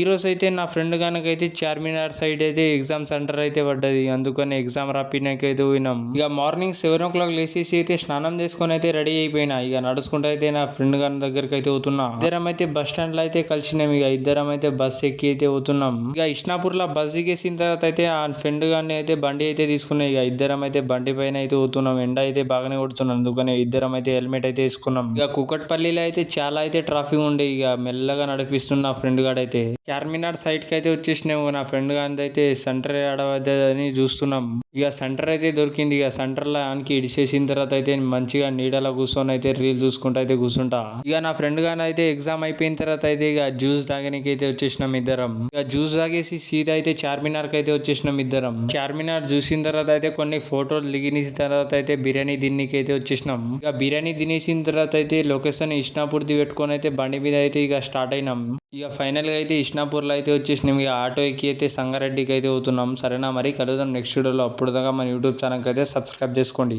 ఈ రోజు అయితే నా ఫ్రెండ్ కనుకైతే చార్మినార్ సైడ్ అయితే ఎగ్జామ్ సెంటర్ అయితే పడ్డది. అందుకని ఎగ్జామ్ రాపినాకైతే పోయినాం. ఇక మార్నింగ్ 7 o'clock లేచేసి అయితే స్నానం చేసుకొని అయితే రెడీ అయిపోయినా. ఇక నడుచుకుంటూ అయితే నా ఫ్రెండ్ గారి దగ్గరికి అయితే పోతున్నా. ఇద్దరం అయితే బస్ స్టాండ్ లో అయితే కలిసినాం. ఇక ఇద్దరం అయితే బస్ ఎక్కి అయితే పోతున్నాం. ఇక ఇష్నాపూర్ లో బస్ దిగేసిన తర్వాత అయితే ఆ ఫ్రెండ్ గారిని అయితే బండి అయితే తీసుకున్నాం. ఇక ఇద్దరం అయితే బండి పైన అయితే పోతున్నాం. ఎండ అయితే బాగానే కొడుతున్నాం. అందుకని ఇద్దరం అయితే హెల్మెట్ అయితే వేసుకున్నాం. ఇక కుకట్పల్లిలో అయితే చాలా అయితే ట్రాఫిక్ ఉండే. ఇక మెల్లగా నడిపిస్తున్న ఫ్రెండ్ గాడు అయితే చార్మినార్ సైడ్ కి అయితే వచ్చేసినాము. నా ఫ్రెండ్ గాని అయితే సెంటర్ ఆడవద్దని చూస్తున్నాం. ఇక సెంటర్ అయితే దొరికింది. ఇక సెంటర్ లో ఆయనకి ఇడిచేసిన తర్వాత అయితే మంచిగా నీడలో కూర్చొని అయితే రీల్ చూసుకుంటా అయితే కూర్చుంటా. ఇక నా ఫ్రెండ్ గాని అయితే ఎగ్జామ్ అయిపోయిన తర్వాత అయితే ఇక జ్యూస్ తాగడానికి అయితే వచ్చేసినాం ఇద్దరం. ఇక జ్యూస్ తాగేసి సీదా అయితే చార్మినార్ కి అయితే వచ్చేసినాం ఇద్దరం. చార్మినార్ చూసిన తర్వాత అయితే కొన్ని ఫోటోలు దిగిన తర్వాత అయితే బిర్యానీ తిన్నికి అయితే వచ్చేసినాం. ఇక బిర్యానీ తినేసిన తర్వాత అయితే లొకేషన్ ఇష్నాపూర్ ది పెట్టుకొని అయితే బండి మీద అయితే ఇక స్టార్ట్ అయినాం. ఇక ఫైనల్ గా అయితే ఇష్నాపూర్ లో అయితే వచ్చేసినాం. ఇక ఆటో ఎక్కి అయితే సంగారెడ్డికి అయితే అవుతున్నాం. సరేనా, మరి కలుద్దాం నెక్స్ట్ వీడియోలో. అప్పుడు దాకా మన యూట్యూబ్ ఛానల్ అయితే సబ్స్క్రైబ్ చేసుకోండి.